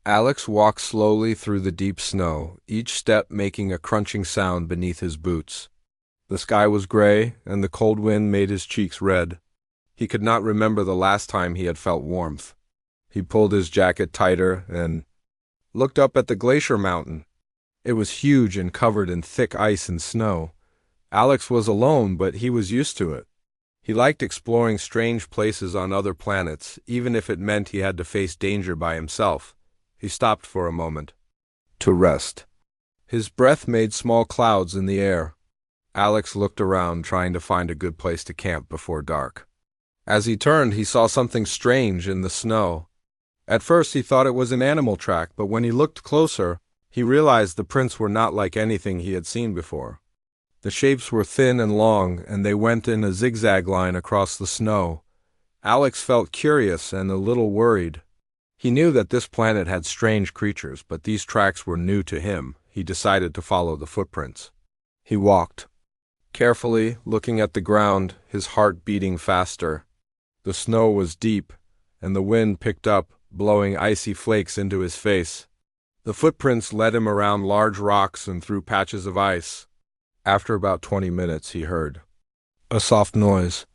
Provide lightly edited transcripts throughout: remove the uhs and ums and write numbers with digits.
Alex walked slowly through the deep snow, each step making a crunching sound beneath his boots. The sky was gray, and the cold wind made his cheeks red. He could not remember the last time he had felt warmth. He pulled his jacket tighter and looked up at the Glacier mountain. It was huge and covered in thick ice and snow. Alex was alone, but he was used to it. He liked exploring strange places on other planets, even if it meant he had to face danger by himself. He stopped for a moment to rest. His breath made small clouds in the air. Alex looked around, trying to find a good place to camp before dark. As he turned, he saw something strange in the snow. At first he thought it was an animal track, but when he looked closer, he realized the prints were not like anything he had seen before. The shapes were thin and long, and they went in a zigzag line across the snow. Alex felt curious and a little worried. He knew that this planet had strange creatures, but these tracks were new to him. He decided to follow the footprints. He walked carefully, looking at the ground, his heart beating faster. The snow was deep, and the wind picked up, blowing icy flakes into his face. The footprints led him around large rocks and through patches of ice. After about 20 minutes, he heard a soft noise.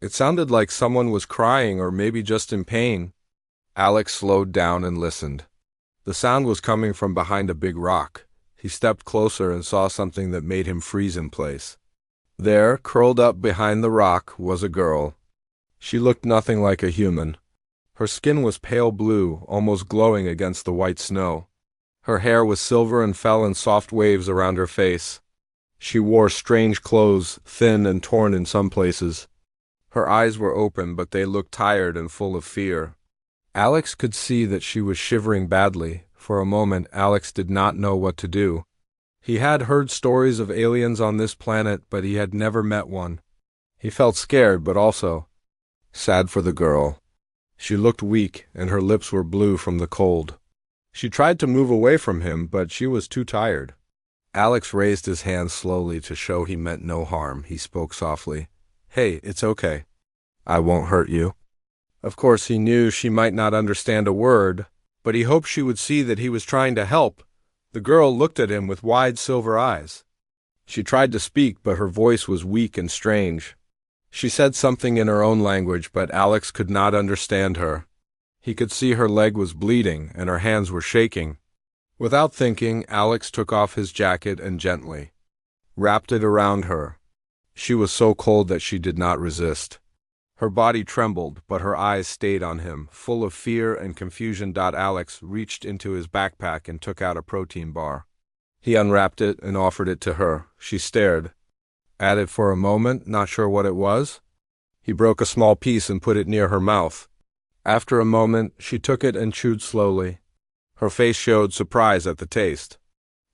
It sounded like someone was crying or maybe just in pain. Alex slowed down and listened. The sound was coming from behind a big rock. He stepped closer and saw something that made him freeze in place. There, curled up behind the rock, was a girl. She looked nothing like a human. Her skin was pale blue, almost glowing against the white snow. Her hair was silver and fell in soft waves around her face. She wore strange clothes, thin and torn in some places. Her eyes were open, but they looked tired and full of fear. Alex could see that she was shivering badly. For a moment, Alex did not know what to do. He had heard stories of aliens on this planet, but he had never met one. He felt scared, but also sad for the girl. She looked weak, and her lips were blue from the cold. She tried to move away from him, but she was too tired. Alex raised his hand slowly to show he meant no harm. He spoke softly. "Hey, it's okay. I won't hurt you." Of course, he knew she might not understand a word, but he hoped she would see that he was trying to help. The girl looked at him with wide silver eyes. She tried to speak, but her voice was weak and strange. She said something in her own language, but Alex could not understand her. He could see her leg was bleeding, and her hands were shaking. Without thinking, Alex took off his jacket and gently wrapped it around her. She was so cold that she did not resist. Her body trembled, but her eyes stayed on him, full of fear and confusion. Alex reached into his backpack and took out a protein bar. He unwrapped it and offered it to her. She stared at it for a moment, not sure what it was. He broke a small piece and put it near her mouth. After a moment, she took it and chewed slowly. Her face showed surprise at the taste.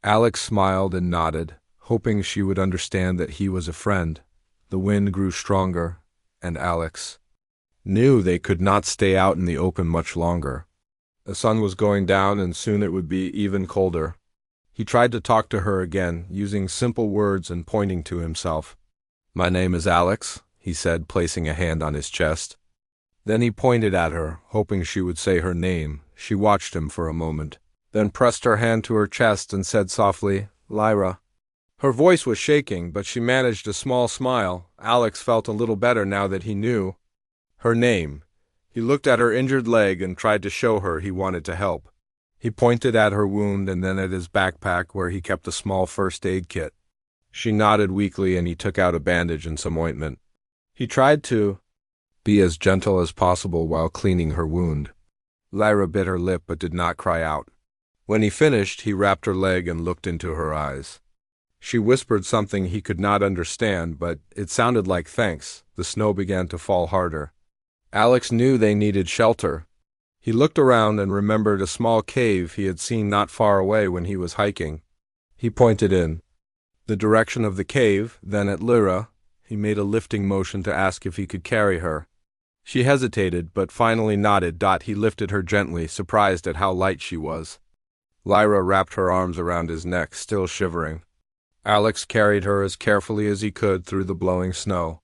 Alex smiled and nodded, hoping she would understand that he was a friend. The wind grew stronger, and Alex knew they could not stay out in the open much longer. The sun was going down, and soon it would be even colder. He tried to talk to her again, using simple words and pointing to himself. "My name is Alex," he said, placing a hand on his chest. Then he pointed at her, hoping she would say her name. She watched him for a moment, then pressed her hand to her chest and said softly, "Lyra." Her voice was shaking, but she managed a small smile. Alex felt a little better now that he knew her name. He looked at her injured leg and tried to show her he wanted to help. He pointed at her wound and then at his backpack where he kept a small first aid kit. She nodded weakly, and he took out a bandage and some ointment. He tried to be as gentle as possible while cleaning her wound. Lyra bit her lip but did not cry out. When he finished, he wrapped her leg and looked into her eyes. She whispered something he could not understand, but it sounded like thanks. The snow began to fall harder. Alex knew they needed shelter. He looked around and remembered a small cave he had seen not far away when he was hiking. He pointed in the direction of the cave, then at Lyra. He made a lifting motion to ask if he could carry her. She hesitated, but finally nodded. He lifted her gently, surprised at how light she was. Lyra wrapped her arms around his neck, still shivering. Alex carried her as carefully as he could through the blowing snow.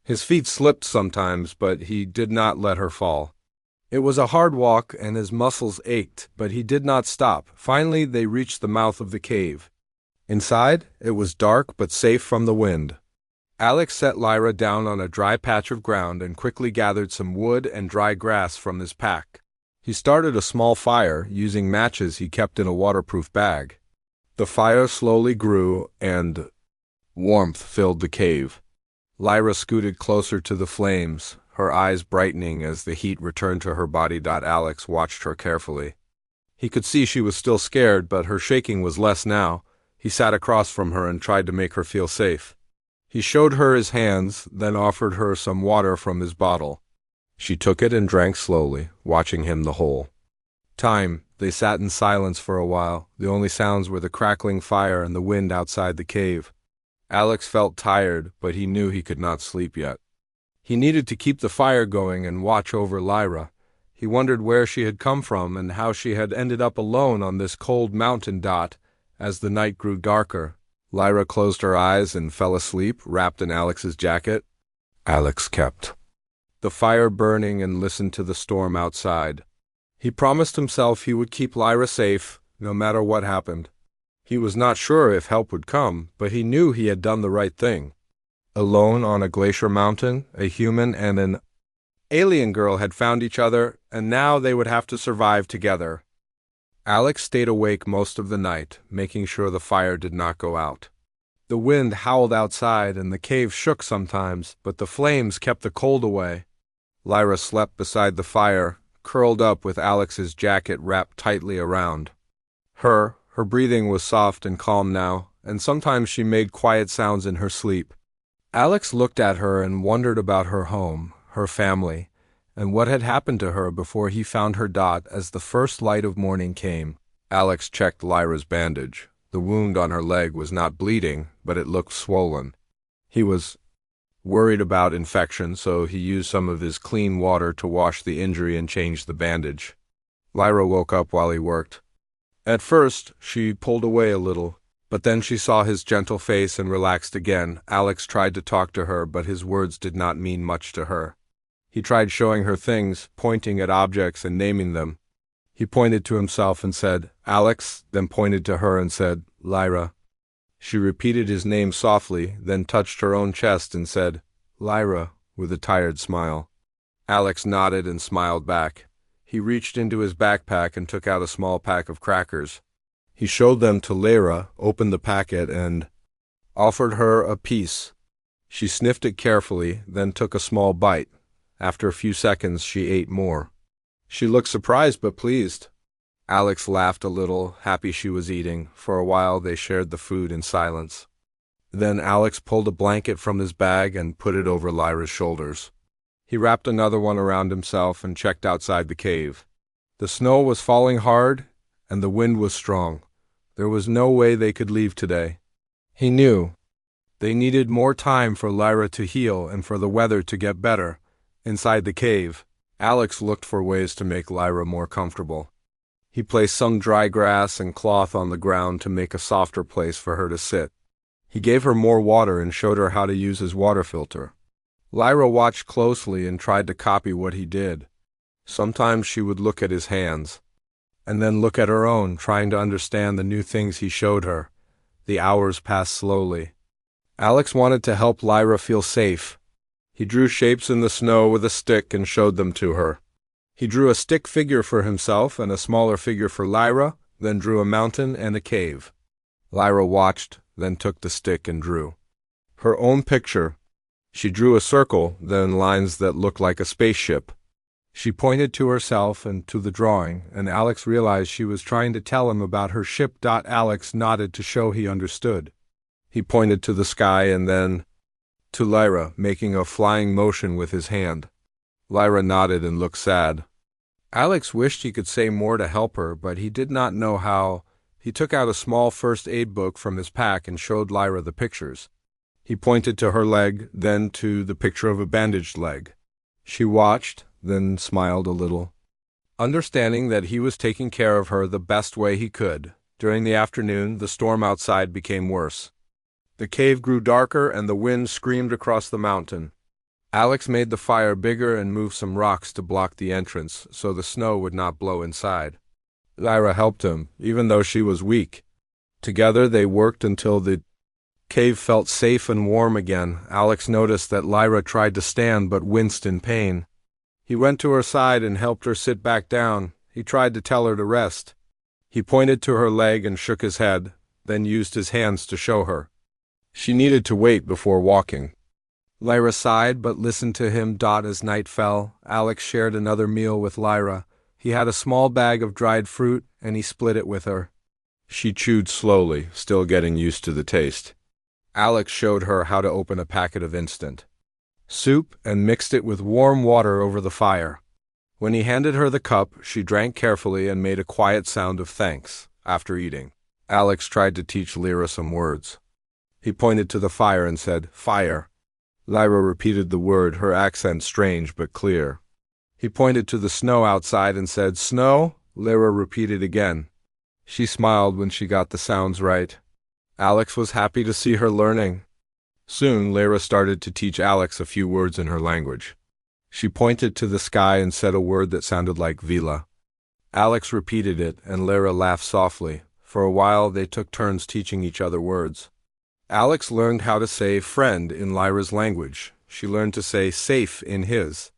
His feet slipped sometimes, but he did not let her fall. It was a hard walk and his muscles ached, but he did not stop. Finally, they reached the mouth of the cave. Inside, it was dark but safe from the wind. Alex set Lyra down on a dry patch of ground and quickly gathered some wood and dry grass from his pack. He started a small fire using matches he kept in a waterproof bag. The fire slowly grew and warmth filled the cave. Lyra scooted closer to the flames, her eyes brightening as the heat returned to her body. Alex watched her carefully. He could see she was still scared, but her shaking was less now. He sat across from her and tried to make her feel safe. He showed her his hands, then offered her some water from his bottle. She took it and drank slowly, watching him the whole time. They sat in silence for a while. The only sounds were the crackling fire and the wind outside the cave. Alex felt tired, but he knew he could not sleep yet. He needed to keep the fire going and watch over Lyra. He wondered where she had come from and how she had ended up alone on this cold mountain. As the night grew darker, Lyra closed her eyes and fell asleep, wrapped in Alex's jacket. Alex kept the fire burning and listened to the storm outside. He promised himself he would keep Lyra safe, no matter what happened. He was not sure if help would come, but he knew he had done the right thing. Alone on a glacier mountain, a human and an alien girl had found each other, and now they would have to survive together. Alex stayed awake most of the night, making sure the fire did not go out. The wind howled outside and the cave shook sometimes, but the flames kept the cold away. Lyra slept beside the fire, curled up with Alex's jacket wrapped tightly around her. Her breathing was soft and calm now, and sometimes she made quiet sounds in her sleep. Alex looked at her and wondered about her home, her family, and what had happened to her before he found her. As the first light of morning came, Alex checked Lyra's bandage. The wound on her leg was not bleeding, but it looked swollen. He was worried about infection, so he used some of his clean water to wash the injury and change the bandage. Lyra woke up while he worked. At first, she pulled away a little, but then she saw his gentle face and relaxed again. Alex tried to talk to her, but his words did not mean much to her. He tried showing her things, pointing at objects and naming them. He pointed to himself and said, "Alex," then pointed to her and said, "Lyra." She repeated his name softly, then touched her own chest and said, "Lyra," with a tired smile. Alex nodded and smiled back. He reached into his backpack and took out a small pack of crackers. He showed them to Lyra, opened the packet, and offered her a piece. She sniffed it carefully, then took a small bite. After a few seconds, she ate more. She looked surprised but pleased. Alex laughed a little, happy she was eating. For a while, they shared the food in silence. Then Alex pulled a blanket from his bag and put it over Lyra's shoulders. He wrapped another one around himself and checked outside the cave. The snow was falling hard, and the wind was strong. There was no way they could leave today. He knew they needed more time for Lyra to heal and for the weather to get better. Inside the cave, Alex looked for ways to make Lyra more comfortable. He placed some dry grass and cloth on the ground to make a softer place for her to sit. He gave her more water and showed her how to use his water filter. Lyra watched closely and tried to copy what he did. Sometimes she would look at his hands, and then look at her own, trying to understand the new things he showed her. The hours passed slowly. Alex wanted to help Lyra feel safe. He drew shapes in the snow with a stick and showed them to her. He drew a stick figure for himself and a smaller figure for Lyra, then drew a mountain and a cave. Lyra watched, then took the stick and drew her own picture. She drew a circle, then lines that looked like a spaceship. She pointed to herself and to the drawing, and Alex realized she was trying to tell him about her ship. Alex nodded to show he understood. He pointed to the sky and then to Lyra, making a flying motion with his hand. Lyra nodded and looked sad. Alex wished he could say more to help her, but he did not know how. He took out a small first aid book from his pack and showed Lyra the pictures. He pointed to her leg, then to the picture of a bandaged leg. She watched, then smiled a little, understanding that he was taking care of her the best way he could. During the afternoon, the storm outside became worse. The cave grew darker and the wind screamed across the mountain. Alex made the fire bigger and moved some rocks to block the entrance so the snow would not blow inside. Lyra helped him, even though she was weak. Together they worked until the cave felt safe and warm again. Alex noticed that Lyra tried to stand but winced in pain. He went to her side and helped her sit back down. He tried to tell her to rest. He pointed to her leg and shook his head, then used his hands to show her. She needed to wait before walking. Lyra sighed but listened to him. As night fell, Alex shared another meal with Lyra. He had a small bag of dried fruit, and he split it with her. She chewed slowly, still getting used to the taste. Alex showed her how to open a packet of instant soup and mixed it with warm water over the fire. When he handed her the cup, she drank carefully and made a quiet sound of thanks. After eating, Alex tried to teach Lyra some words. He pointed to the fire and said, "Fire." Lyra repeated the word, her accent strange but clear. He pointed to the snow outside and said, "Snow?" Lyra repeated again. She smiled when she got the sounds right. Alex was happy to see her learning. Soon, Lyra started to teach Alex a few words in her language. She pointed to the sky and said a word that sounded like Vila. Alex repeated it, and Lyra laughed softly. For a while, they took turns teaching each other words. Alex learned how to say friend in Lyra's language. She learned to say safe in his.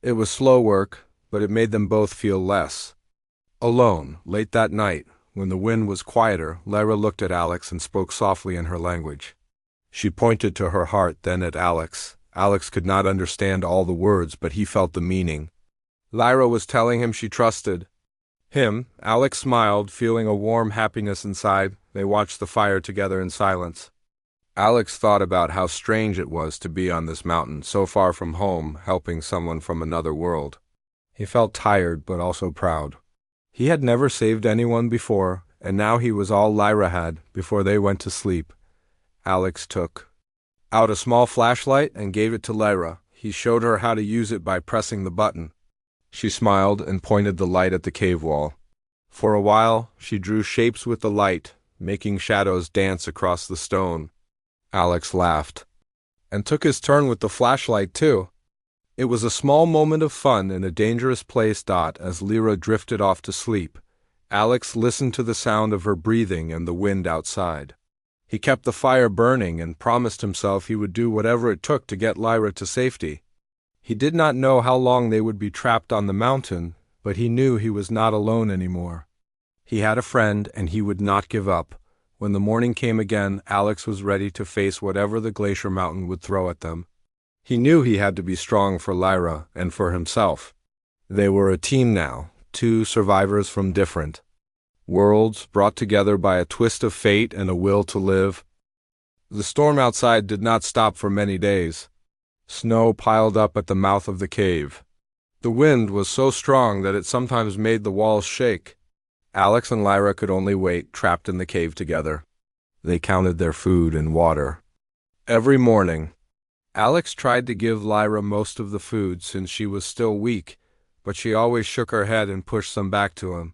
It was slow work, but it made them both feel less alone. Late that night, when the wind was quieter, Lyra looked at Alex and spoke softly in her language. She pointed to her heart, then at Alex. Alex could not understand all the words, but he felt the meaning. Lyra was telling him she trusted him. Alex smiled, feeling a warm happiness inside. They watched the fire together in silence. Alex thought about how strange it was to be on this mountain, so far from home, helping someone from another world. He felt tired, but also proud. He had never saved anyone before, and now he was all Lyra had. Before they went to sleep, Alex took out a small flashlight and gave it to Lyra. He showed her how to use it by pressing the button. She smiled and pointed the light at the cave wall. For a while, she drew shapes with the light, making shadows dance across the stone. Alex laughed and took his turn with the flashlight too. It was a small moment of fun in a dangerous place. As Lyra drifted off to sleep, Alex listened to the sound of her breathing and the wind outside. He kept the fire burning and promised himself he would do whatever it took to get Lyra to safety. He did not know how long they would be trapped on the mountain, but he knew he was not alone anymore. He had a friend, and he would not give up. When the morning came again, Alex was ready to face whatever the Glacier Mountain would throw at them. He knew he had to be strong for Lyra and for himself. They were a team now, two survivors from different worlds, brought together by a twist of fate and a will to live. The storm outside did not stop for many days. Snow piled up at the mouth of the cave. The wind was so strong that it sometimes made the walls shake. Alex and Lyra could only wait, trapped in the cave together. They counted their food and water. Every morning, Alex tried to give Lyra most of the food since she was still weak, but she always shook her head and pushed some back to him.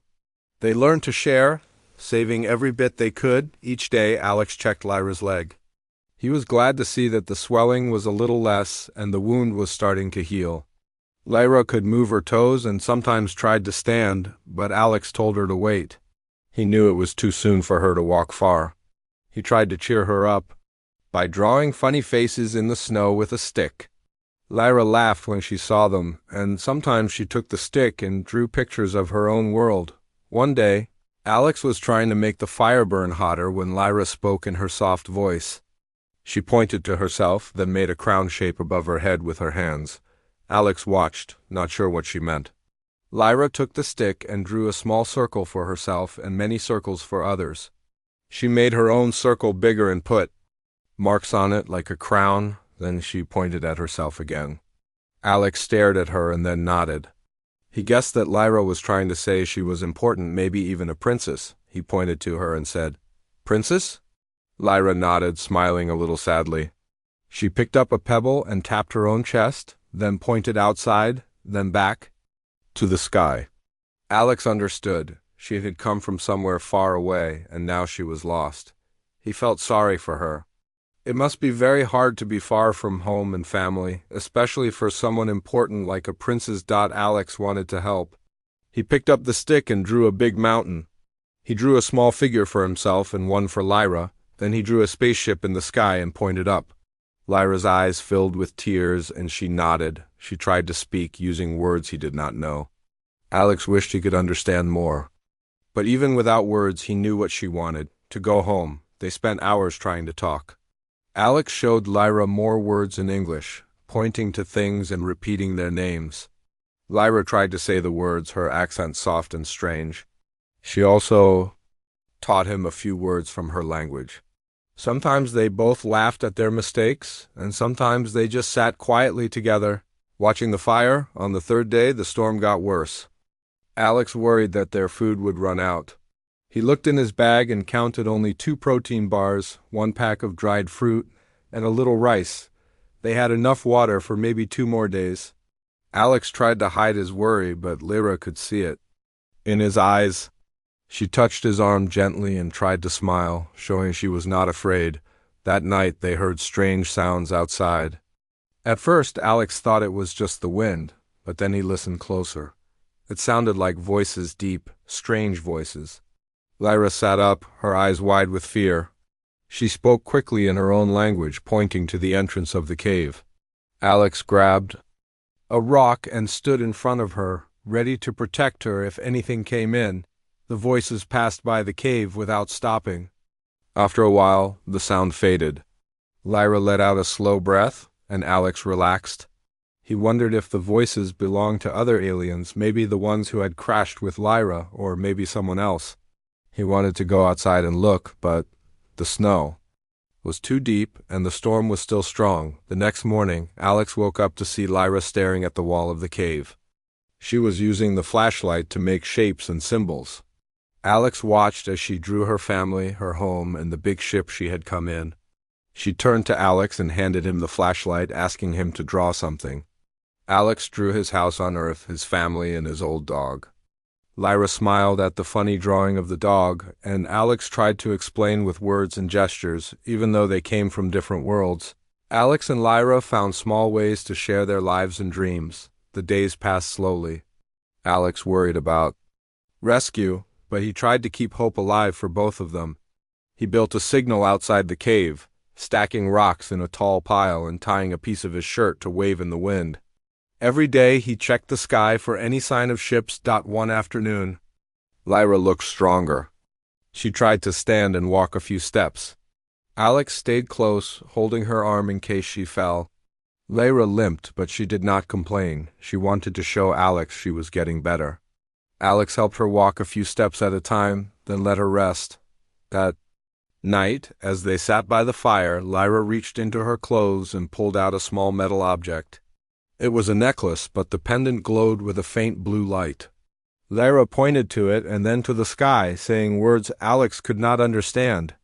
They learned to share, saving every bit they could. Each day, Alex checked Lyra's leg. He was glad to see that the swelling was a little less and the wound was starting to heal. Lyra could move her toes and sometimes tried to stand, but Alex told her to wait. He knew it was too soon for her to walk far. He tried to cheer her up by drawing funny faces in the snow with a stick. Lyra laughed when she saw them, and sometimes she took the stick and drew pictures of her own world. One day, Alex was trying to make the fire burn hotter when Lyra spoke in her soft voice. She pointed to herself, then made a crown shape above her head with her hands. Alex watched, not sure what she meant. Lyra took the stick and drew a small circle for herself and many circles for others. She made her own circle bigger and put marks on it like a crown, then she pointed at herself again. Alex stared at her and then nodded. He guessed that Lyra was trying to say she was important, maybe even a princess. He pointed to her and said, "Princess?" Lyra nodded, smiling a little sadly. She picked up a pebble and tapped her own chest, then pointed outside, then back to the sky. Alex understood. She had come from somewhere far away, and now she was lost. He felt sorry for her. It must be very hard to be far from home and family, especially for someone important like a princess. Alex wanted to help. He picked up the stick and drew a big mountain. He drew a small figure for himself and one for Lyra, then he drew a spaceship in the sky and pointed up. Lyra's eyes filled with tears and she nodded. She tried to speak using words he did not know. Alex wished he could understand more. But even without words, he knew what she wanted, to go home. They spent hours trying to talk. Alex showed Lyra more words in English, pointing to things and repeating their names. Lyra tried to say the words, her accent soft and strange. She also taught him a few words from her language. Sometimes they both laughed at their mistakes, and sometimes they just sat quietly together, watching the fire. On the third day, the storm got worse. Alex worried that their food would run out. He looked in his bag and counted only 2 protein bars, 1 pack of dried fruit, and a little rice. They had enough water for maybe 2 more days. Alex tried to hide his worry, but Lyra could see it. In his eyes, she touched his arm gently and tried to smile, showing she was not afraid. That night they heard strange sounds outside. At first, Alex thought it was just the wind, but then he listened closer. It sounded like voices, deep, strange voices. Lyra sat up, her eyes wide with fear. She spoke quickly in her own language, pointing to the entrance of the cave. Alex grabbed a rock and stood in front of her, ready to protect her if anything came in. The voices passed by the cave without stopping. After a while, the sound faded. Lyra let out a slow breath, and Alex relaxed. He wondered if the voices belonged to other aliens, maybe the ones who had crashed with Lyra, or maybe someone else. He wanted to go outside and look, but the snow was too deep and the storm was still strong. The next morning, Alex woke up to see Lyra staring at the wall of the cave. She was using the flashlight to make shapes and symbols. Alex watched as she drew her family, her home, and the big ship she had come in. She turned to Alex and handed him the flashlight, asking him to draw something. Alex drew his house on Earth, his family, and his old dog. Lyra smiled at the funny drawing of the dog, and Alex tried to explain with words and gestures, even though they came from different worlds. Alex and Lyra found small ways to share their lives and dreams. The days passed slowly. Alex worried about rescue, but he tried to keep hope alive for both of them. He built a signal outside the cave, stacking rocks in a tall pile and tying a piece of his shirt to wave in the wind. Every day he checked the sky for any sign of ships. One afternoon, Lyra looked stronger. She tried to stand and walk a few steps. Alex stayed close, holding her arm in case she fell. Lyra limped, but she did not complain. She wanted to show Alex she was getting better. Alex helped her walk a few steps at a time, then let her rest. That night, as they sat by the fire, Lyra reached into her clothes and pulled out a small metal object. It was a necklace, but the pendant glowed with a faint blue light. Lyra pointed to it and then to the sky, saying words Alex could not understand.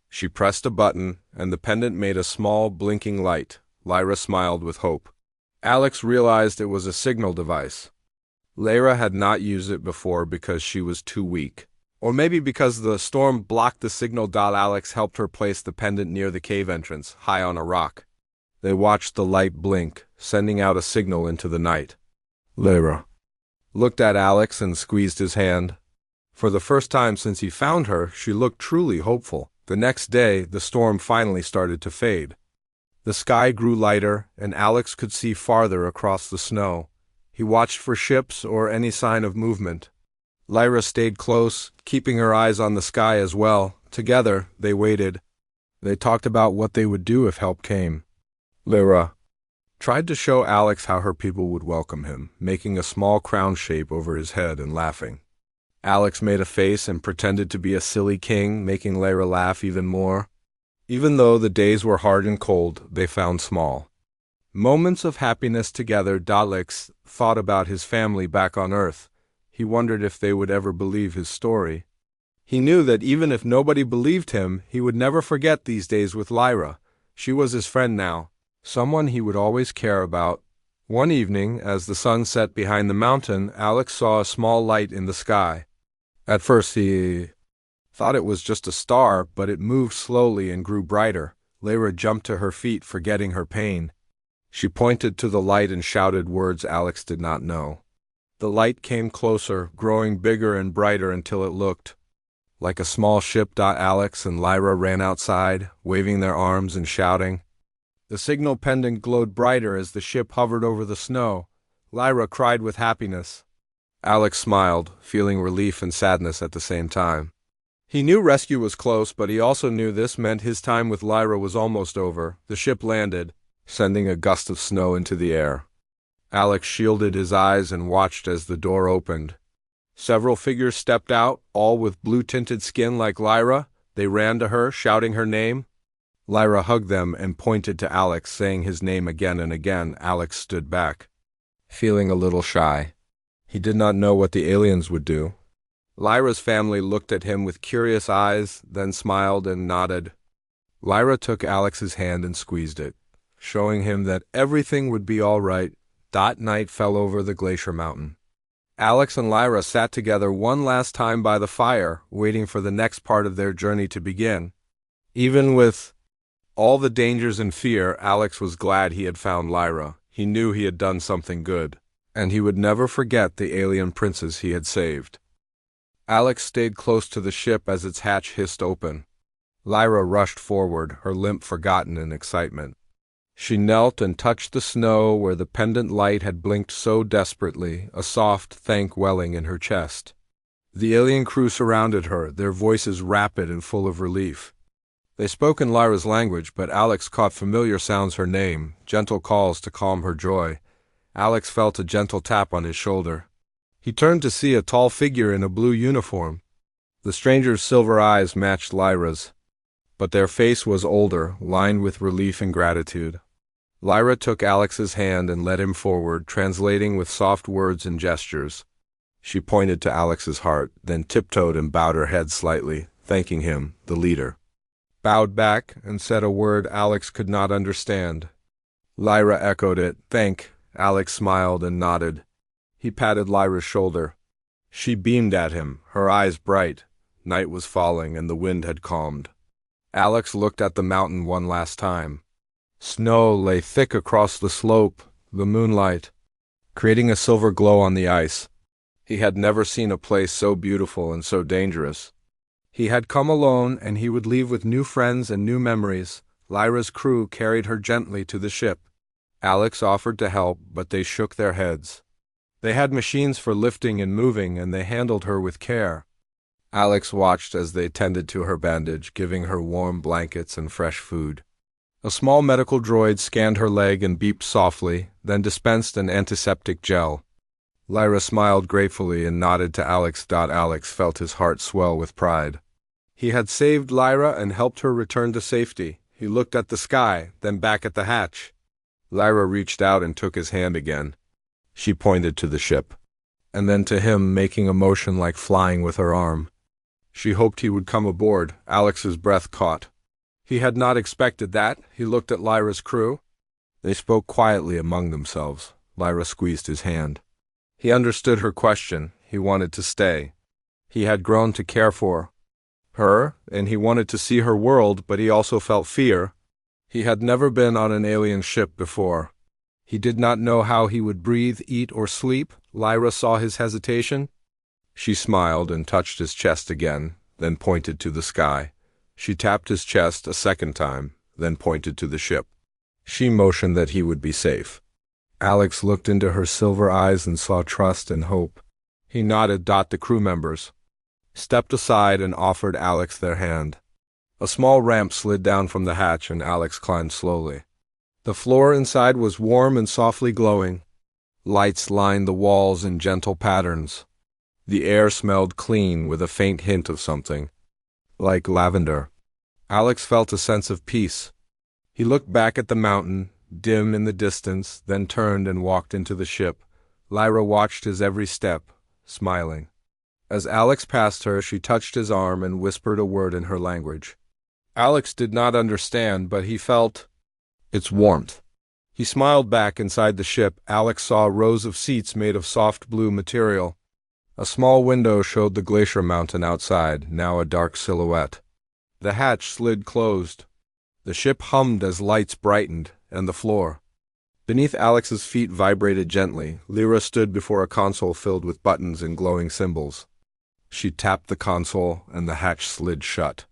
She pressed a button, and the pendant made a small, blinking light. Lyra smiled with hope. Alex realized it was a signal device. Lyra had not used it before because she was too weak. Or maybe because the storm blocked the signal. Alex helped her place the pendant near the cave entrance, high on a rock. They watched the light blink, sending out a signal into the night. Lyra looked at Alex and squeezed his hand. For the first time since he found her, she looked truly hopeful. The next day, the storm finally started to fade. The sky grew lighter, and Alex could see farther across the snow. He watched for ships or any sign of movement. Lyra stayed close, keeping her eyes on the sky as well. Together, they waited. They talked about what they would do if help came. Lyra tried to show Alex how her people would welcome him, making a small crown shape over his head and laughing. Alex made a face and pretended to be a silly king, making Lyra laugh even more. Even though the days were hard and cold, they found small moments of happiness together. Alex thought about his family back on Earth. He wondered if they would ever believe his story. He knew that even if nobody believed him, he would never forget these days with Lyra. She was his friend now, someone he would always care about. One evening, as the sun set behind the mountain, Alex saw a small light in the sky. At first he thought it was just a star, but it moved slowly and grew brighter. Lyra jumped to her feet, forgetting her pain. She pointed to the light and shouted words Alex did not know. The light came closer, growing bigger and brighter until it looked like a small ship. Alex and Lyra ran outside, waving their arms and shouting. The signal pendant glowed brighter as the ship hovered over the snow. Lyra cried with happiness. Alex smiled, feeling relief and sadness at the same time. He knew rescue was close, but he also knew this meant his time with Lyra was almost over. The ship landed, sending a gust of snow into the air. Alex shielded his eyes and watched as the door opened. Several figures stepped out, all with blue-tinted skin like Lyra. They ran to her, shouting her name. Lyra hugged them and pointed to Alex, saying his name again and again. Alex stood back, feeling a little shy. He did not know what the aliens would do. Lyra's family looked at him with curious eyes, then smiled and nodded. Lyra took Alex's hand and squeezed it, showing him that everything would be all right. Night fell over the Glacier Mountain. Alex and Lyra sat together one last time by the fire, waiting for the next part of their journey to begin. Even with all the dangers and fear, Alex was glad he had found Lyra. He knew he had done something good, and he would never forget the alien princess he had saved. Alex stayed close to the ship as its hatch hissed open. Lyra rushed forward, her limp forgotten in excitement. She knelt and touched the snow where the pendant light had blinked so desperately, a soft thank welling in her chest. The alien crew surrounded her, their voices rapid and full of relief. They spoke in Lyra's language, but Alex caught familiar sounds: her name, gentle calls to calm her joy. Alex felt a gentle tap on his shoulder. He turned to see a tall figure in a blue uniform. The stranger's silver eyes matched Lyra's, but their face was older, lined with relief and gratitude. Lyra took Alex's hand and led him forward, translating with soft words and gestures. She pointed to Alex's heart, then tiptoed and bowed her head slightly, thanking him, the leader. Bowed back and said a word Alex could not understand. Lyra echoed it. Thank. Alex smiled and nodded. He patted Lyra's shoulder. She beamed at him, her eyes bright. Night was falling and the wind had calmed. Alex looked at the mountain one last time. Snow lay thick across the slope, the moonlight creating a silver glow on the ice. He had never seen a place so beautiful and so dangerous. He had come alone, and he would leave with new friends and new memories. Lyra's crew carried her gently to the ship. Alex offered to help, but they shook their heads. They had machines for lifting and moving, and they handled her with care. Alex watched as they tended to her bandage, giving her warm blankets and fresh food. A small medical droid scanned her leg and beeped softly, then dispensed an antiseptic gel. Lyra smiled gratefully and nodded to Alex. Alex felt his heart swell with pride. He had saved Lyra and helped her return to safety. He looked at the sky, then back at the hatch. Lyra reached out and took his hand again. She pointed to the ship, and then to him, making a motion like flying with her arm. She hoped he would come aboard. Alex's breath caught. He had not expected that. He looked at Lyra's crew. They spoke quietly among themselves. Lyra squeezed his hand. He understood her question. He wanted to stay. He had grown to care for her, and he wanted to see her world, but he also felt fear. He had never been on an alien ship before. He did not know how he would breathe, eat, or sleep. Lyra saw his hesitation. She smiled and touched his chest again, then pointed to the sky. She tapped his chest a second time, then pointed to the ship. She motioned that he would be safe. Alex looked into her silver eyes and saw trust and hope. He nodded. The crew members stepped aside and offered Alex their hand. A small ramp slid down from the hatch, and Alex climbed slowly. The floor inside was warm and softly glowing. Lights lined the walls in gentle patterns. The air smelled clean with a faint hint of something, like lavender. Alex felt a sense of peace. He looked back at the mountain, dim in the distance, then turned and walked into the ship. Lyra watched his every step, smiling. As Alex passed her, she touched his arm and whispered a word in her language. Alex did not understand, but he felt its warmth. He smiled back. Inside the ship, Alex saw rows of seats made of soft blue material. A small window showed the Glacier Mountain outside, now a dark silhouette. The hatch slid closed. The ship hummed as lights brightened, and the floor beneath Alex's feet vibrated gently. Lyra stood before a console filled with buttons and glowing symbols. She tapped the console, and the hatch slid shut.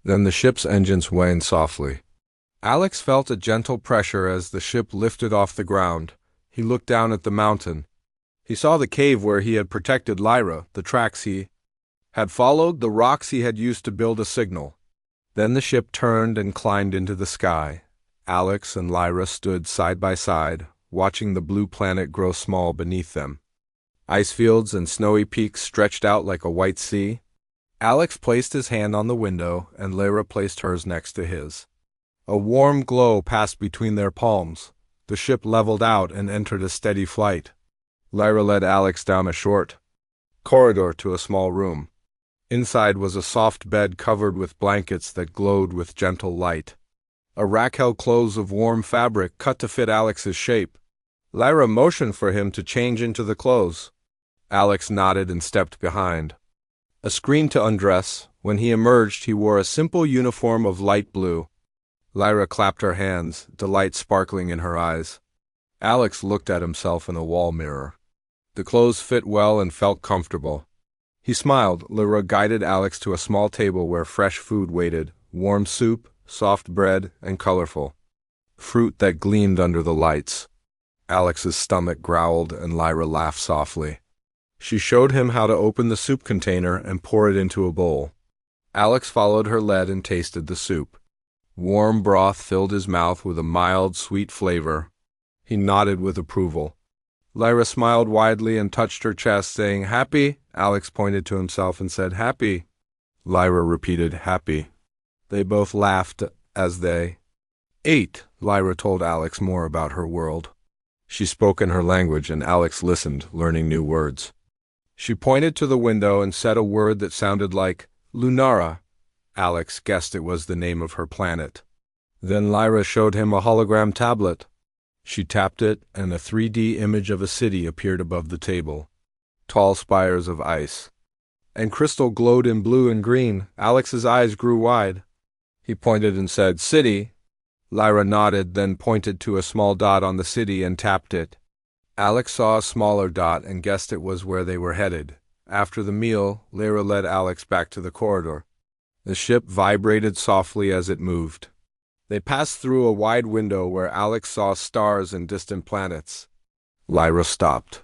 Then the ship's engines whined softly. Alex felt a gentle pressure as the ship lifted off the ground. He looked down at the mountain. He saw the cave where he had protected Lyra, the tracks he had followed, the rocks he had used to build a signal. Then the ship turned and climbed into the sky. Alex and Lyra stood side by side, watching the blue planet grow small beneath them. Ice fields and snowy peaks stretched out like a white sea. Alex placed his hand on the window, and Lyra placed hers next to his. A warm glow passed between their palms. The ship leveled out and entered a steady flight. Lyra led Alex down a short corridor to a small room. Inside was a soft bed covered with blankets that glowed with gentle light. A rack held clothes of warm fabric cut to fit Alex's shape. Lyra motioned for him to change into the clothes. Alex nodded and stepped behind a screen to undress. When he emerged, he wore a simple uniform of light blue. Lyra clapped her hands, delight sparkling in her eyes. Alex looked at himself in a wall mirror. The clothes fit well and felt comfortable. He smiled. Lyra guided Alex to a small table where fresh food waited, warm soup, soft bread, and colorful fruit that gleamed under the lights. Alex's stomach growled and Lyra laughed softly. She showed him how to open the soup container and pour it into a bowl. Alex followed her lead and tasted the soup. Warm broth filled his mouth with a mild, sweet flavor. He nodded with approval. Lyra smiled widely and touched her chest, saying, "Happy?" Alex pointed to himself and said, "Happy." Lyra repeated, "Happy." They both laughed as they ate. Lyra told Alex more about her world. She spoke in her language, and Alex listened, learning new words. She pointed to the window and said a word that sounded like Lunara. Alex guessed it was the name of her planet. Then Lyra showed him a hologram tablet. She tapped it, and a 3D image of a city appeared above the table. Tall spires of ice and crystal glowed in blue and green. Alex's eyes grew wide. He pointed and said, "City." Lyra nodded, then pointed to a small dot on the city and tapped it. Alex saw a smaller dot and guessed it was where they were headed. After the meal, Lyra led Alex back to the corridor. The ship vibrated softly as it moved. They passed through a wide window where Alex saw stars and distant planets. Lyra stopped.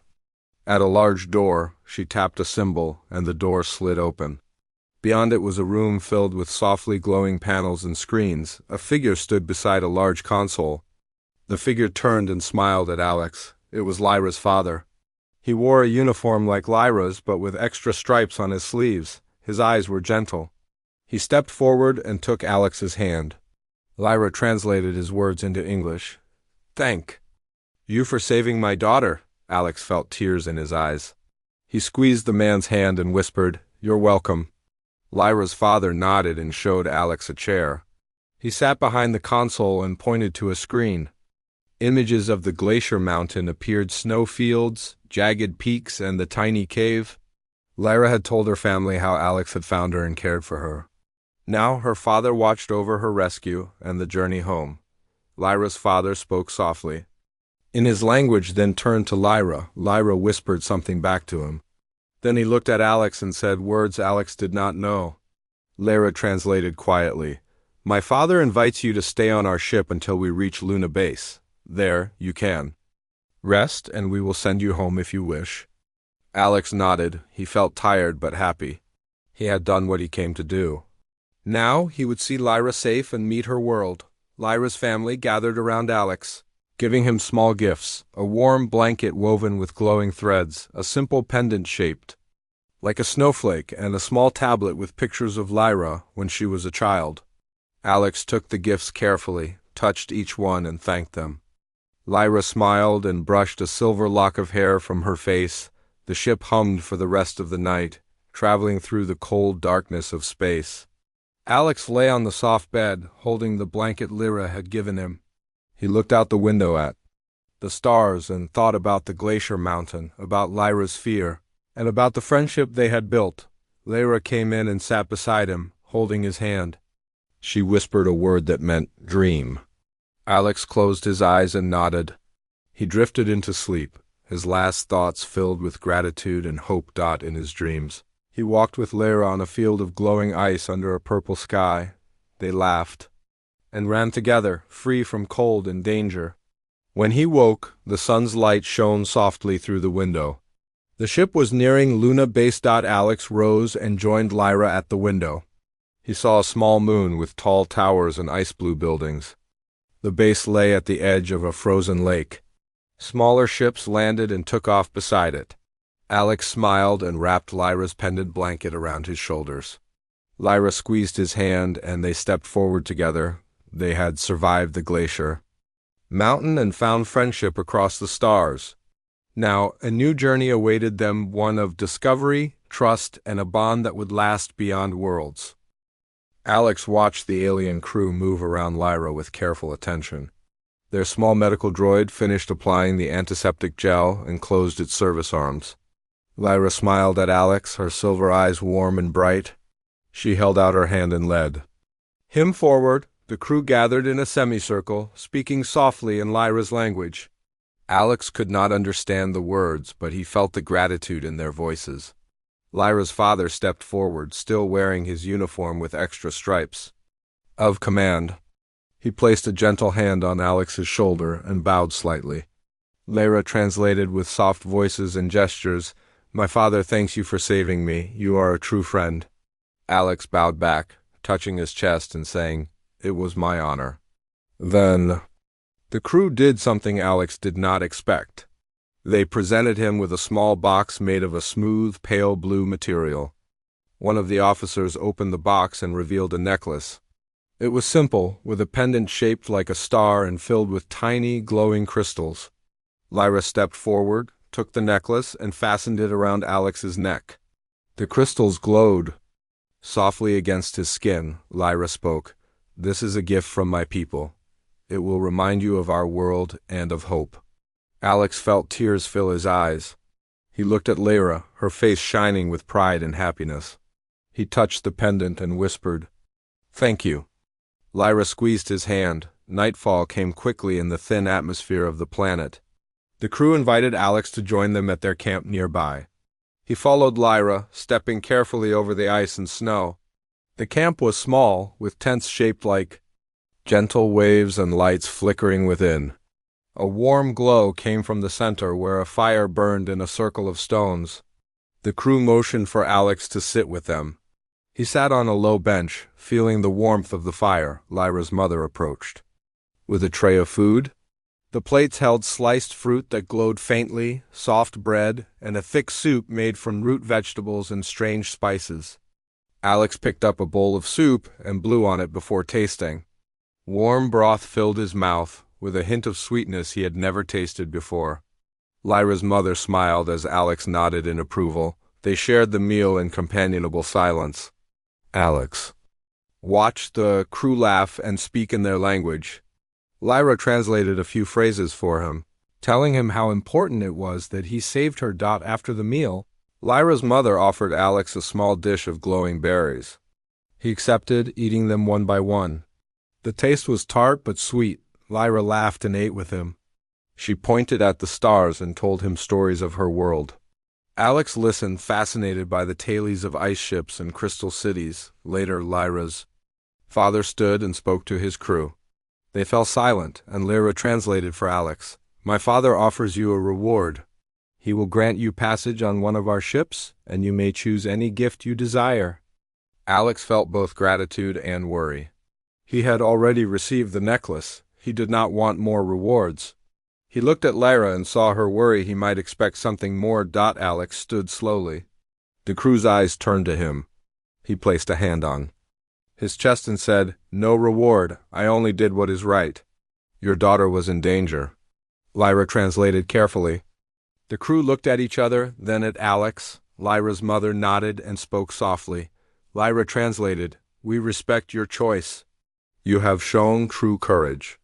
At a large door, she tapped a symbol, and the door slid open. Beyond it was a room filled with softly glowing panels and screens. A figure stood beside a large console. The figure turned and smiled at Alex. It was Lyra's father. He wore a uniform like Lyra's, but with extra stripes on his sleeves. His eyes were gentle. He stepped forward and took Alex's hand. Lyra translated his words into English. "Thank you for saving my daughter." Alex felt tears in his eyes. He squeezed the man's hand and whispered, "You're welcome." Lyra's father nodded and showed Alex a chair. He sat behind the console and pointed to a screen. Images of the Glacier mountain appeared, snow fields, jagged peaks, and the tiny cave. Lyra had told her family how Alex had found her and cared for her. Now her father watched over her rescue and the journey home. Lyra's father spoke softly in his language, then turned to Lyra. Lyra whispered something back to him. Then he looked at Alex and said words Alex did not know. Lyra translated quietly, "My father invites you to stay on our ship until we reach Luna Base. There, you can rest, and we will send you home if you wish." Alex nodded. He felt tired but happy. He had done what he came to do. Now he would see Lyra safe and meet her world. Lyra's family gathered around Alex, giving him small gifts, a warm blanket woven with glowing threads, a simple pendant shaped like a snowflake, and a small tablet with pictures of Lyra when she was a child. Alex took the gifts carefully, touched each one, and thanked them. Lyra smiled and brushed a silver lock of hair from her face. The ship hummed for the rest of the night, traveling through the cold darkness of space. Alex lay on the soft bed, holding the blanket Lyra had given him. He looked out the window at the stars and thought about the Glacier mountain, about Lyra's fear, and about the friendship they had built. Lyra came in and sat beside him, holding his hand. She whispered a word that meant dream. Alex closed his eyes and nodded. He drifted into sleep, his last thoughts filled with gratitude and hope. In his dreams, he walked with Lyra on a field of glowing ice under a purple sky. They laughed and ran together, free from cold and danger. When he woke, the sun's light shone softly through the window. The ship was nearing Luna Base. Alex rose and joined Lyra at the window. He saw a small moon with tall towers and ice-blue buildings. The base lay at the edge of a frozen lake. Smaller ships landed and took off beside it. Alex smiled and wrapped Lyra's pendant blanket around his shoulders. Lyra squeezed his hand and they stepped forward together. They had survived the glacier mountain and found friendship across the stars. Now, a new journey awaited them, one of discovery, trust, and a bond that would last beyond worlds. Alex watched the alien crew move around Lyra with careful attention. Their small medical droid finished applying the antiseptic gel and closed its service arms. Lyra smiled at Alex, her silver eyes warm and bright. She held out her hand and led him forward. The crew gathered in a semicircle, speaking softly in Lyra's language. Alex could not understand the words, but he felt the gratitude in their voices. Lyra's father stepped forward, still wearing his uniform with extra stripes of command. He placed a gentle hand on Alex's shoulder and bowed slightly. Lyra translated with soft voices and gestures, "My father thanks you for saving me. You are a true friend." Alex bowed back, touching his chest and saying, "It was my honor." Then the crew did something Alex did not expect. They presented him with a small box made of a smooth, pale blue material. One of the officers opened the box and revealed a necklace. It was simple, with a pendant shaped like a star and filled with tiny, glowing crystals. Lyra stepped forward, took the necklace, and fastened it around Alex's neck. The crystals glowed softly against his skin. Lyra spoke, "This is a gift from my people. It will remind you of our world and of hope." Alex felt tears fill his eyes. He looked at Lyra, her face shining with pride and happiness. He touched the pendant and whispered, "Thank you." Lyra squeezed his hand. Nightfall came quickly in the thin atmosphere of the planet. The crew invited Alex to join them at their camp nearby. He followed Lyra, stepping carefully over the ice and snow. The camp was small, with tents shaped like gentle waves and lights flickering within. A warm glow came from the center where a fire burned in a circle of stones. The crew motioned for Alex to sit with them. He sat on a low bench, feeling the warmth of the fire. Lyra's mother approached with a tray of food. The plates held sliced fruit that glowed faintly, soft bread, and a thick soup made from root vegetables and strange spices. Alex picked up a bowl of soup and blew on it before tasting. Warm broth filled his mouth, with a hint of sweetness he had never tasted before. Lyra's mother smiled as Alex nodded in approval. They shared the meal in companionable silence. Alex watched the crew laugh and speak in their language. Lyra translated a few phrases for him, telling him how important it was that he saved her. After the meal, Lyra's mother offered Alex a small dish of glowing berries. He accepted, eating them one by one. The taste was tart but sweet. Lyra laughed and ate with him. She pointed at the stars and told him stories of her world. Alex listened, fascinated by the tales of ice ships and crystal cities. Later, Lyra's father stood and spoke to his crew. They fell silent, and Lyra translated for Alex. "My father offers you a reward. He will grant you passage on one of our ships, and you may choose any gift you desire." Alex felt both gratitude and worry. He had already received the necklace. He did not want more rewards. He looked at Lyra and saw her worry he might expect something more. Alex stood slowly. The crew's eyes turned to him. He placed a hand on his chest and said, "No reward. I only did what is right. Your daughter was in danger." Lyra translated carefully. The crew looked at each other, then at Alex. Lyra's mother nodded and spoke softly. Lyra translated, "We respect your choice. You have shown true courage."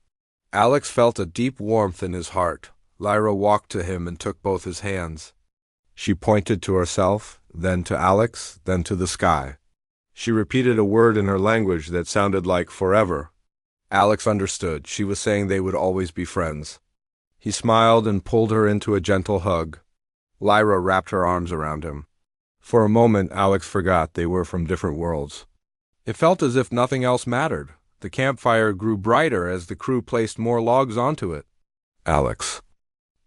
Alex felt a deep warmth in his heart. Lyra walked to him and took both his hands. She pointed to herself, then to Alex, then to the sky. She repeated a word in her language that sounded like forever. Alex understood. She was saying they would always be friends. He smiled and pulled her into a gentle hug. Lyra wrapped her arms around him. For a moment, Alex forgot they were from different worlds. It felt as if nothing else mattered. The campfire grew brighter as the crew placed more logs onto it. Alex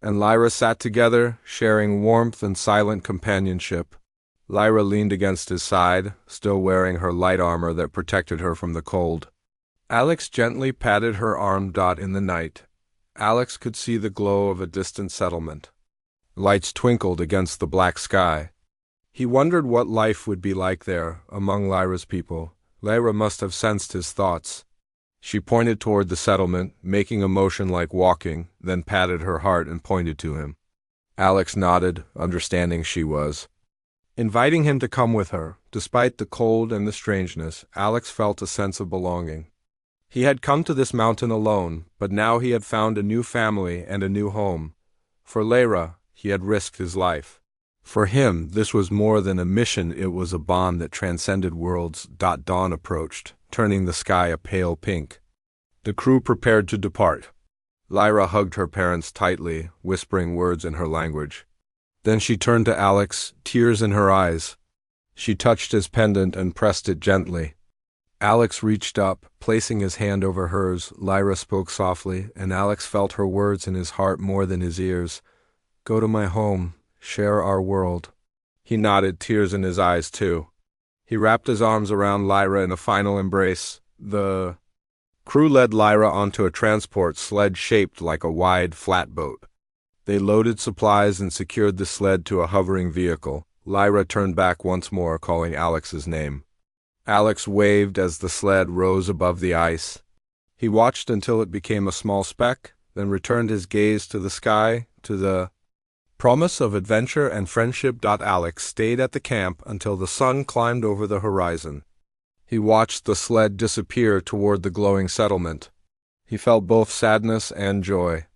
and Lyra sat together, sharing warmth and silent companionship. Lyra leaned against his side, still wearing her light armor that protected her from the cold. Alex gently patted her arm. In the night, Alex could see the glow of a distant settlement. Lights twinkled against the black sky. He wondered what life would be like there, among Lyra's people. Lyra must have sensed his thoughts. She pointed toward the settlement, making a motion like walking, then patted her heart and pointed to him. Alex nodded, understanding she was inviting him to come with her. Despite the cold and the strangeness, Alex felt a sense of belonging. He had come to this mountain alone, but now he had found a new family and a new home. For Lyra, he had risked his life. For him, this was more than a mission, it was a bond that transcended worlds. Dawn approached, turning the sky a pale pink. The crew prepared to depart. Lyra hugged her parents tightly, whispering words in her language. Then she turned to Alex, tears in her eyes. She touched his pendant and pressed it gently. Alex reached up, placing his hand over hers. Lyra spoke softly, and Alex felt her words in his heart more than his ears. "Go to my home. Share our world." He nodded, tears in his eyes too. He wrapped his arms around Lyra in a final embrace. The crew led Lyra onto a transport sled shaped like a wide, flat boat. They loaded supplies and secured the sled to a hovering vehicle. Lyra turned back once more, calling Alex's name. Alex waved as the sled rose above the ice. He watched until it became a small speck, then returned his gaze to the sky, to the promise of adventure and friendship. Alex stayed at the camp until the sun climbed over the horizon. He watched the sled disappear toward the glowing settlement. He felt both sadness and joy.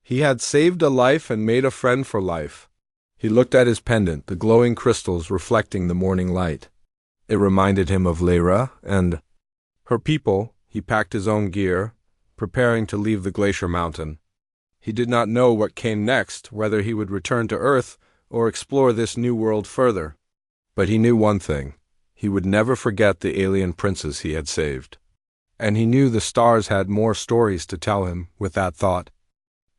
He had saved a life and made a friend for life. He looked at his pendant, the glowing crystals reflecting the morning light. It reminded him of Lyra and her people. He packed his own gear, preparing to leave the Glacier Mountain. He did not know what came next, whether he would return to Earth or explore this new world further. But he knew one thing. He would never forget the alien princes he had saved. And he knew the stars had more stories to tell him. With that thought,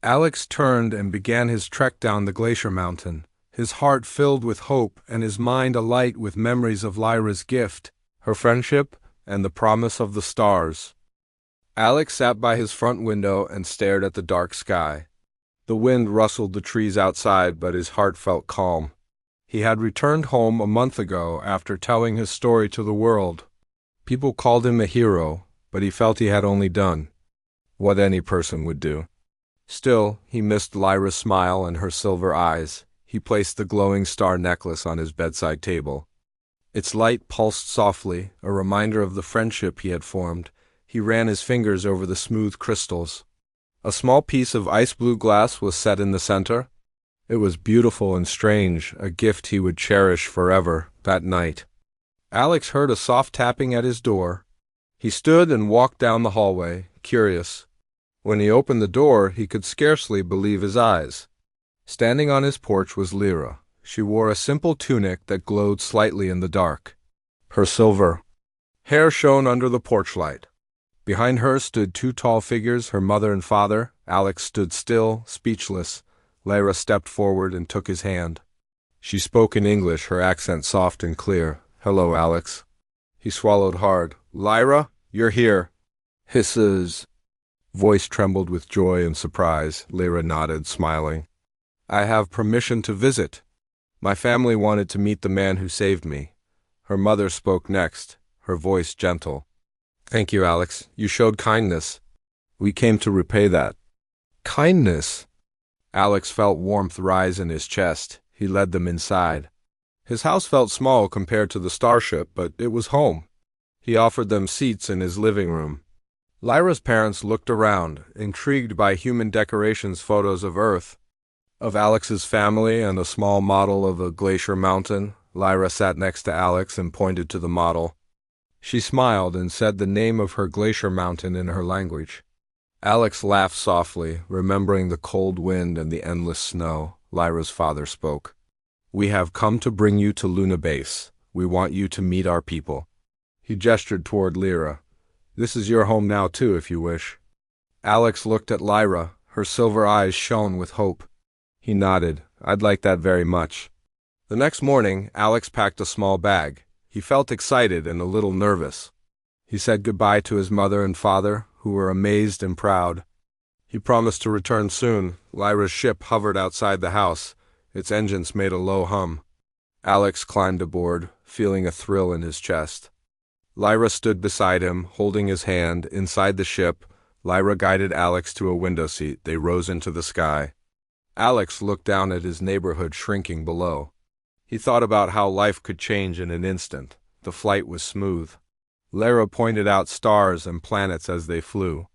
Alex turned and began his trek down the Glacier Mountain, his heart filled with hope and his mind alight with memories of Lyra's gift, her friendship, and the promise of the stars. Alex sat by his front window and stared at the dark sky. The wind rustled the trees outside, but his heart felt calm. He had returned home a month ago after telling his story to the world. People called him a hero, but he felt he had only done what any person would do. Still, he missed Lyra's smile and her silver eyes. He placed the glowing star necklace on his bedside table. Its light pulsed softly, a reminder of the friendship he had formed. He ran his fingers over the smooth crystals. A small piece of ice-blue glass was set in the center. It was beautiful and strange, a gift he would cherish forever. That night, Alex heard a soft tapping at his door. He stood and walked down the hallway, curious. When he opened the door, he could scarcely believe his eyes. Standing on his porch was Lyra. She wore a simple tunic that glowed slightly in the dark. Her silver hair shone under the porch light. Behind her stood two tall figures, her mother and father. Alex stood still, speechless. Lyra stepped forward and took his hand. She spoke in English, her accent soft and clear. "Hello, Alex." He swallowed hard. "Lyra, you're here." His voice trembled with joy and surprise. Lyra nodded, smiling. "I have permission to visit. My family wanted to meet the man who saved me." Her mother spoke next, her voice gentle. "Thank you, Alex. You showed kindness. We came to repay that." Kindness? Alex felt warmth rise in his chest. He led them inside. His house felt small compared to the starship, but it was home. He offered them seats in his living room. Lyra's parents looked around, intrigued by human decorations, photos of Earth, of Alex's family, and a small model of a glacier mountain. Lyra sat next to Alex and pointed to the model. She smiled and said the name of her glacier mountain in her language. Alex laughed softly, remembering the cold wind and the endless snow. Lyra's father spoke. "We have come to bring you to Luna Base. We want you to meet our people." He gestured toward Lyra. "This is your home now too, if you wish." Alex looked at Lyra. Her silver eyes shone with hope. He nodded. "I'd like that very much." The next morning, Alex packed a small bag. He felt excited and a little nervous. He said goodbye to his mother and father, who were amazed and proud. He promised to return soon. Lyra's ship hovered outside the house. Its engines made a low hum. Alex climbed aboard, feeling a thrill in his chest. Lyra stood beside him, holding his hand. Inside the ship, Lyra guided Alex to a window seat. They rose into the sky. Alex looked down at his neighborhood shrinking below. He thought about how life could change in an instant. The flight was smooth. Lyra pointed out stars and planets as they flew.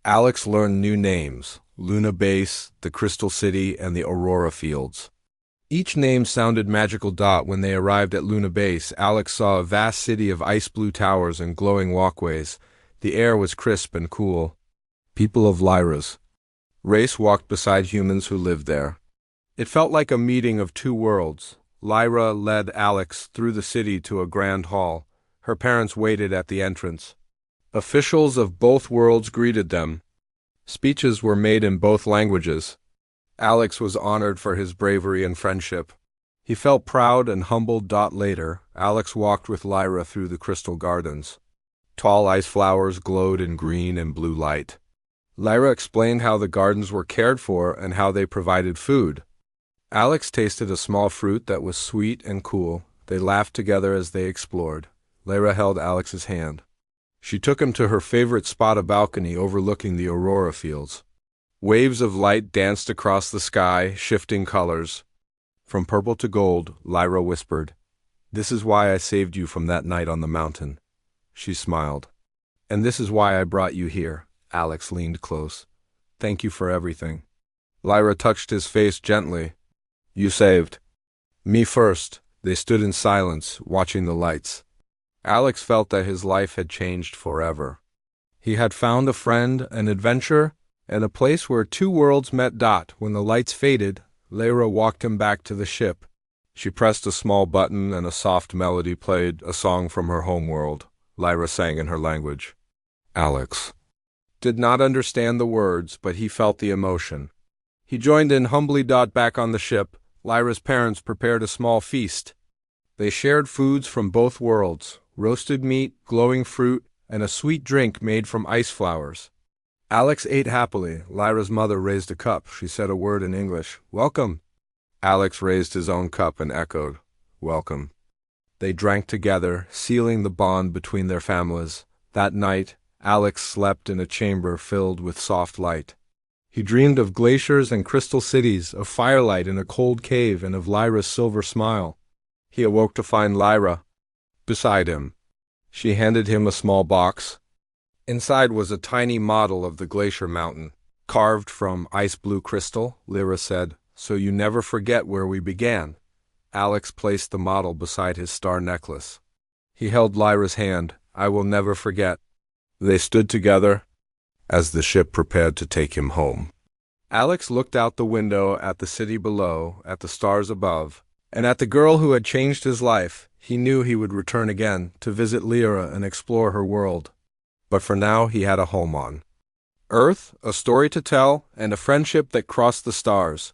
Alex learned new names: Luna Base, the Crystal City, and the Aurora Fields. Each name sounded magical. When they arrived at Luna Base, Alex saw a vast city of ice-blue towers and glowing walkways. The air was crisp and cool. People of Lyra's race walked beside humans who lived there. It felt like a meeting of two worlds. Lyra led Alex through the city to a grand hall. Her parents waited at the entrance. Officials of both worlds greeted them. Speeches were made in both languages. Alex was honored for his bravery and friendship. He felt proud and humbled. Later, Alex walked with Lyra through the crystal gardens. Tall ice flowers glowed in green and blue light. Lyra explained how the gardens were cared for and how they provided food. Alex tasted a small fruit that was sweet and cool. They laughed together as they explored. Lyra held Alex's hand. She took him to her favorite spot, a balcony overlooking the Aurora Fields. Waves of light danced across the sky, shifting colors. From purple to gold, Lyra whispered, "This is why I saved you from that night on the mountain." She smiled. "And this is why I brought you here." Alex leaned close. "Thank you for everything." Lyra touched his face gently. "You saved me first." They stood in silence, watching the lights. Alex felt that his life had changed forever. He had found a friend, an adventure, and a place where two worlds met. When the lights faded, Lyra walked him back to the ship. She pressed a small button and a soft melody played, a song from her homeworld. Lyra sang in her language. Alex did not understand the words, but he felt the emotion. He joined in humbly. Back on the ship, Lyra's parents prepared a small feast. They shared foods from both worlds: roasted meat, glowing fruit, and a sweet drink made from ice flowers. Alex ate happily. Lyra's mother raised a cup. She said a word in English. "Welcome." Alex raised his own cup and echoed, "Welcome." They drank together, sealing the bond between their families. That night, Alex slept in a chamber filled with soft light. He dreamed of glaciers and crystal cities, of firelight in a cold cave, and of Lyra's silver smile. He awoke to find Lyra beside him. She handed him a small box. Inside was a tiny model of the Glacier Mountain, carved from ice-blue crystal. Lyra said, "So you never forget where we began." Alex placed the model beside his star necklace. He held Lyra's hand. "I will never forget." They stood together as the ship prepared to take him home. Alex looked out the window at the city below, at the stars above, and at the girl who had changed his life. He knew he would return again to visit Lyra and explore her world. But for now he had a home on Earth, a story to tell, and a friendship that crossed the stars.